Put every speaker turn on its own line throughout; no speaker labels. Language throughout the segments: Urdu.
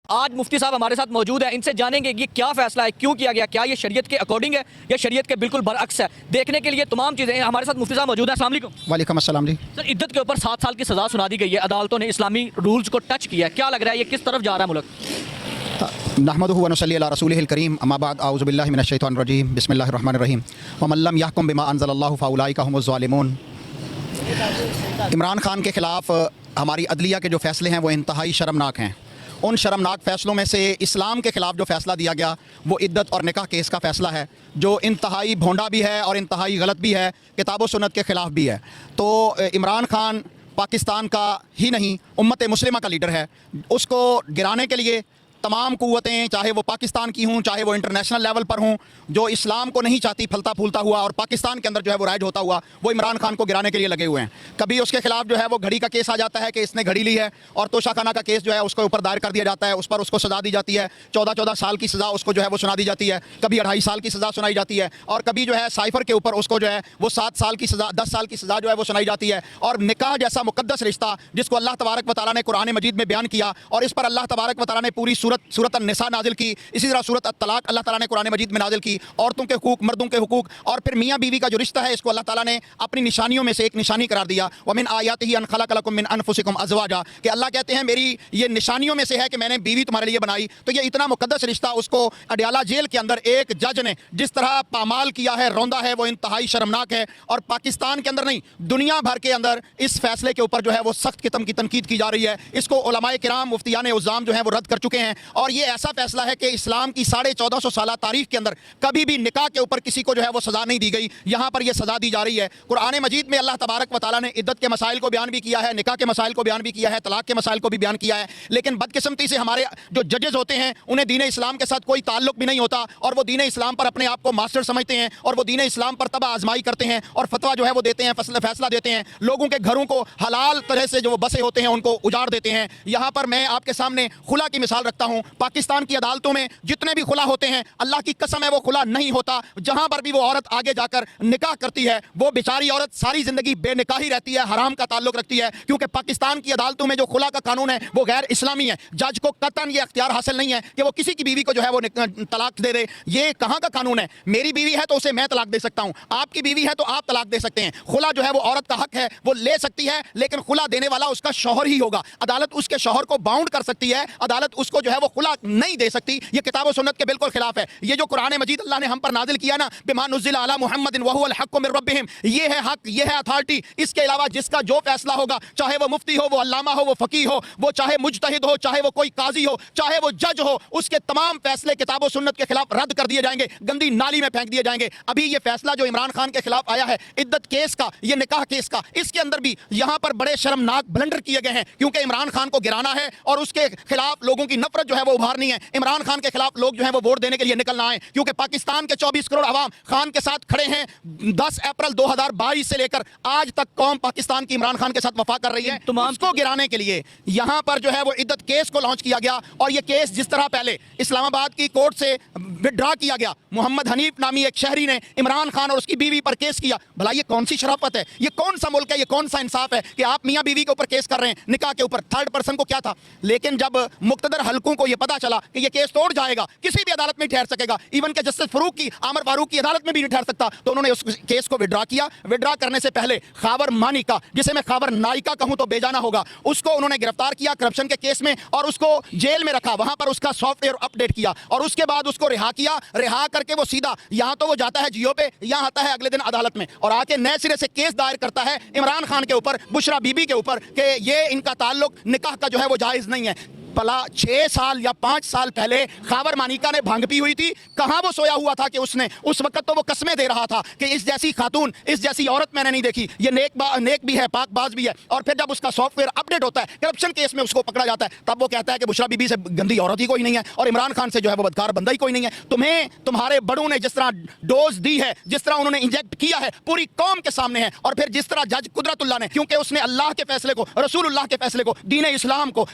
آج مفتی صاحب ہمارے ساتھ موجود ہیں، ان سے جانیں گے یہ کیا فیصلہ ہے، کیوں کیا گیا، کیا یہ شریعت کے اکارڈنگ ہے یا شریعت کے بالکل برعکس ہے۔ دیکھنے کے لیے تمام چیزیں ہیں۔ ہمارے ساتھ مفتی صاحب موجود ہیں۔ السلام علیکم۔
وعلیکم السلام جی۔
سر، عدت کے اوپر 7 سال کی سزا سنا دی گئی ہے، عدالتوں نے اسلامی رولز کو ٹچ کیا ہے، کیا لگ رہا ہے یہ کس طرف جا رہا ہے ملک؟
نحمدہ و نصلی علی رسولہ الکریم، اما بعد، اعوذ باللہ من الشیطان الرجیم، بسم اللہ الرحمن الرحیم، ومن لم یحکم بما انزل اللہ فاولئک هم الظالمون۔ عمران خان کے خلاف ہماری عدلیہ کے جو فیصلے ہیں وہ انتہائی شرمناک ہیں۔ ان شرمناک فیصلوں میں سے اسلام کے خلاف جو فیصلہ دیا گیا وہ عدت اور نکاح کیس کا فیصلہ ہے، جو انتہائی بھونڈا بھی ہے اور انتہائی غلط بھی ہے، کتاب و سنت کے خلاف بھی ہے۔ تو عمران خان پاکستان کا ہی نہیں، امت مسلمہ کا لیڈر ہے۔ اس کو گرانے کے لیے تمام قوتیں، چاہے وہ پاکستان کی ہوں، چاہے وہ انٹرنیشنل لیول پر ہوں، جو اسلام کو نہیں چاہتی پھلتا پھولتا ہوا اور پاکستان کے اندر جو ہے وہ رائج ہوتا ہوا، وہ عمران خان کو گرانے کے لیے لگے ہوئے ہیں۔ کبھی اس کے خلاف جو ہے وہ گھڑی کا کیس آ جاتا ہے کہ اس نے گھڑی لی ہے، اور توشہ خانہ کا کیس جو ہے اس کے اوپر دائر کر دیا جاتا ہے، اس پر اس کو سزا دی جاتی ہے، 14 سال کی سزا اس کو جو ہے وہ سنا دی جاتی ہے، کبھی 2.5 سال کی سزا سنائی جاتی ہے، اور کبھی جو ہے سائفر کے اوپر اس کو جو ہے وہ 7 سال کی سزا، 10 سال کی سزا جو ہے وہ سنائی جاتی ہے۔ اور نکاح جیسا مقدس رشتہ جس کو اللہ تبارک و تعالیٰ نے قرآن مجید میں بیان کیا، اور اس پر اللہ تبارک و تعالیٰ نے پوری سورۃ النساء نازل کی، اسی طرح سورۃ الطلاق اللہ تعالیٰ نے قرآن مجید میں نازل کی، عورتوں کے حقوق، مردوں کے حقوق، اور پھر میاں بیوی کا جو رشتہ ہے اس کو اللہ تعالیٰ نے اپنی نشانیوں میں سے ایک نشانی قرار دیا۔ وَمِنْ آیَاتِهِ أَنْ خَلَقَ لَكُم مِّنْ أَنفُسِكُمْ أَزْوَاجًا، کہ اللہ کہتے ہیں میری یہ نشانیوں میں سے ہے کہ میں نے بیوی تمہارے لیے بنائی۔ تو یہ اتنا مقدس رشتہ اس کو اڈیالہ جیل کے اندر ایک جج نے جس طرح پامال کیا ہے، روندا ہے، وہ انتہائی شرمناک ہے۔ اور پاکستان کے اندر نہیں، دنیا بھر کے اندر اس فیصلے کے اوپر جو ہے وہ سخت قسم کی تنقید کی جا رہی ہے۔ اس کو علماء کرام، مفتیان عظام جو ہیں وہ رد کر چکے ہیں، اور یہ ایسا فیصلہ ہے کہ اسلام کی 1450 سالہ تاریخ کے اندر کبھی بھی نکاح کے اوپر کسی کو جو ہے وہ سزا نہیں دی گئی، یہاں پر یہ سزا دی جا رہی ہے۔ قرآن مجید میں اللہ تبارک و تعالیٰ نے عدت کے مسائل کو بیان بھی کیا ہے، نکاح کے مسائل کو بیان بھی کیا ہے، طلاق کے مسائل کو بھی بیان کیا ہے، لیکن بدقسمتی سے ہمارے جو ججز ہوتے ہیں انہیں دین اسلام کے ساتھ کوئی تعلق بھی نہیں ہوتا، اور وہ دین اسلام پر اپنے آپ کو ماسٹر سمجھتے ہیں، اور وہ دین اسلام پر تبع آزمائی کرتے ہیں اور فتویٰ جو ہے وہ دیتے ہیں، فیصلہ دیتے ہیں، لوگوں کے گھروں کو حلال طرح سے جو بسے ہوتے ہیں ان کو اجاڑ دیتے ہیں۔ یہاں پر میں آپ کے سامنے خلا کی مثال رکھتا ہوں۔ پاکستان کی عدالتوں میں جتنے بھی خلا ہوتے ہیں، اللہ کی قسم ہے وہ خلا نہیں ہوتا۔ جہاں پر بھی وہ عورت آگے جا کر نکاح کرتی ہے، وہ بیچاری عورت ساری زندگی بے نکاحی رہتی ہے، حرام کا تعلق رکھتی ہے، کیونکہ پاکستان کی عدالتوں میں جو خلا کا قانون ہے وہ غیر اسلامی ہے۔ جج کو قطعاً یہ اختیار حاصل نہیں ہے کہ وہ کسی کی بیوی کو جو ہے وہ طلاق دے دے۔ یہ کہاں کا قانون ہے؟ میری بیوی ہے تو اسے میں طلاق دے سکتا ہوں، آپ کی بیوی ہے تو آپ طلاق دے سکتے ہیں۔ خلا جو ہے وہ عورت کا حق ہے، وہ لے سکتی ہے، لیکن خلا دینے والا اس کا شوہر ہی ہوگا۔ عدالت اس کے شوہر کو باؤنڈ کر سکتی ہے، عدالت اس کو جو ہے وہ خلا نہیں دے سکتی۔ یہ کتاب و سنت کے بالکل خلاف ہے۔ یہ جو قرآن مجید اللہ نے ہم پر نازل کیا نا، بما نزل علی محمد وہو الحق من ربہم، یہ ہے حق، یہ ہے اتھارٹی۔ اس کے علاوہ جس کا جو فیصلہ ہوگا، چاہے وہ مفتی ہو، وہ علامہ ہو، وہ فقیہ ہو، وہ چاہے مجتہد ہو، چاہے وہ کوئی قاضی ہو، چاہے وہ جج ہو، اس کے تمام فیصلے کتاب و سنت کے خلاف رد کر دیے جائیں گے، گندی نالی میں پھینک دیے جائیں گے۔ ابھی یہ فیصلہ جو عمران خان کے خلاف آیا ہے عدت کیس کا، یہ نکاح کیس کا، اس کے اندر بھی یہاں پر بڑے شرمناک بلنڈر کیے گئے ہیں، کیونکہ عمران خان کو گرانا ہے اور اس کے خلاف لوگوں کی نفرت جو ہے وہ ابھارنی ہے۔ عمران خان کے خلاف لوگ جو ہیں وہ ووٹ دینے کے لیے نکلنا آئے، کیونکہ پاکستان کے 24 کروڑ عوام خان کے ساتھ کھڑے ہیں۔ 10 اپریل 2022 سے لے کر آج تک قوم پاکستان کی عمران خان کے ساتھ وفا کر رہی ہے، اس کو گرانے کے لیے یہاں پر جو ہے وہ عدت کیس کو لانچ کیا گیا۔ اور یہ کیس جس طرح پہلے اسلام آباد کی کورٹ سے وڈرا کیا گیا، محمد حنیف نامی ایک شہری نے عمران خان اور اس کی بیوی پر کیس کیا، بھلا یہ کون سی شرافت ہے؟ یہ کون سا ملک ہے؟ یہ کون سا انصاف ہے کہ آپ میاں بیوی کے اوپر کیس کر رہے ہیں، نکاح کے اوپر؟ تھرڈ پرسن کو کیا تھا؟ لیکن جب مقتدر حلقوں کو یہ پتا چلا کہ یہ کیس توڑ جائے گا، کسی بھی عدالت میں ٹھہر سکے گا، ایون کہ جسٹس فاروق کی، عامر فاروق کی عدالت میں بھی نہیں ٹھہر سکتا، تو انہوں نے اس کیس کو وڈرا کیا۔ وڈرا کرنے سے پہلے خاور مانیکا، جسے میں خاور نائکا کہوں تو بے جانا ہوگا، اس کو انہوں نے گرفتار کیا کرپشن کے کیس میں اور اس کو جیل میں رکھا، وہاں پر اس کا سافٹ ویئر اپ ڈیٹ کیا، اور اس کے بعد اس کو رہا کیا۔ رہا کر کے وہ سیدھا یہاں تو وہ جاتا ہے جیو پہ، یہاں آتا ہے اگلے دن عدالت میں اور آ کے نئے سرے سے کیس دائر کرتا ہے عمران خان کے اوپر، بشرا بی بی کے اوپر، کہ یہ ان کا تعلق نکاح کا جو ہے وہ جائز نہیں ہے۔ بلا 6 سال یا 5 سال پہلے خاور مانیکا نے بھانگ پی ہوئی تھی، کہاں وہ سویا ہوا تھا کہ اس نے اس وقت تو وہ قسمیں دے رہا تھا کہ اس جیسی خاتون، اس جیسی عورت میں نے نہیں دیکھی، یہ نیک بھی ہے، پاک باز بھی ہے۔ اور پھر جب اس کا سافٹ ویئر اپ ڈیٹ ہوتا ہے، کرپشن کیس میں اس کو پکڑا جاتا ہے، تب وہ کہتا ہے کہ بشرا بی بی سے گندی عورت ہی کوئی نہیں ہے اور عمران خان سے جو ہے وہ بدکار بندہ ہی کوئی نہیں ہے۔ تمہیں تمہارے بڑوں نے جس طرح ڈوز دی ہے، جس طرح انہوں نے انجیکٹ کیا ہے، پوری قوم کے سامنے ہے، اور پھر جس طرح جج قدرت اللہ نے، کیونکہ اس نے اللہ کے فیصلے کو، رسول اللہ کے فیصلے کو، دین اسلام کو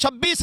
26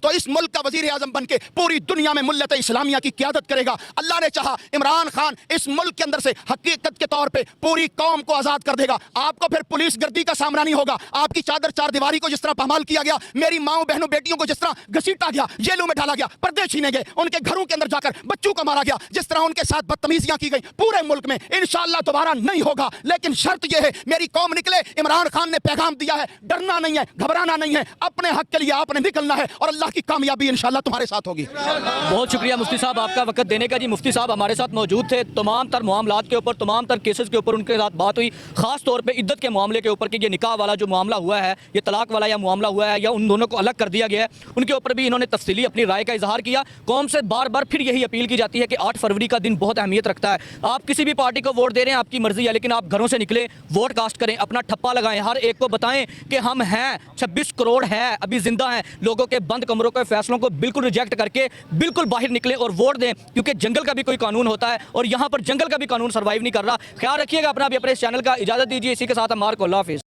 تو اس ملک کا وزیر اعظم بن کے پوری دنیا میں ملت اسلامیہ کی قیادت کرے گا. اللہ نے چاہا عمران خان اس ملک کے اندر سے حقیقت کے طور پہ پوری قوم کو آزاد کر دے گا. آپ کو پھر پولیس گردی کا سامنا نہیں ہوگا. آپ کی چادر چار دیواری کو جس طرح پامال کیا گیا, میری ماؤں بہنوں بیٹیوں کو جس طرح گھسیٹا گیا, جیلوں میں ڈالا گیا, پردے چھینے گئے, ان کے گھروں کے اندر جا کر بچوں کو مارا گیا, جس طرح ان کے ساتھ بدتمیزیاں کی گئی, پورے ملک میں انشاءاللہ دوبارہ نہیں ہوگا. لیکن شرط یہ ہے میری قوم نکلے. عمران خان نے پیغام دیا ہے, ڈرنا نہیں ہے, گھبرانا نہیں ہے, اپنے حق کے لیے آپ نے نکلنا ہے اور اللہ کی کامیابی انشاءاللہ تمہارے ساتھ ہوگی.
بہت شکریہ مفتی صاحب آپ کا وقت دینے کا. جی مفتی صاحب ہمارے ساتھ موجود تھے. تمام تر معاملات کے اوپر, تمام تر کیسز کے اوپر ان کے ساتھ بات ہوئی, خاص طور پہ عدت کے معاملے کے اوپر کہ یہ نکاح والا جو معاملہ ہوا ہے, یہ طلاق والا یا معاملہ ہوا ہے یا ان دونوں کو الگ کر دیا گیا ہے, ان کے اوپر بھی انہوں نے تفصیلی اپنی رائے کا اظہار کیا. قوم سے بار بار پھر یہی اپیل کی جاتی ہے کہ 8 فروری کا دن بہت اہمیت رکھتا ہے. آپ کسی بھی پارٹی کو ووٹ دے رہے ہیں, آپ کی مرضی ہے, لیکن آپ گھروں سے نکلیں, ووٹ کاسٹ کریں, اپنا ٹھپا لگائیں, ہر ایک کو بتائیں کہ ہم ہیں, 26 کروڑ ہے ابھی زندہ ہیں. لوگوں کے بند کمروں کے فیصلوں کو بالکل ریجیکٹ کر کے بالکل باہر نکلیں اور ووٹ دیں, کیونکہ جنگل کا بھی کوئی قانون ہوتا ہے اور یہاں پر جنگل کا بھی قانون سروائیو نہیں کر رہا. خیال رکھیے گا اپنا بھی, اپنے اس چینل کا. اجازت دیجیے اسی کے ساتھ ہم مارک. اللہ حافظ.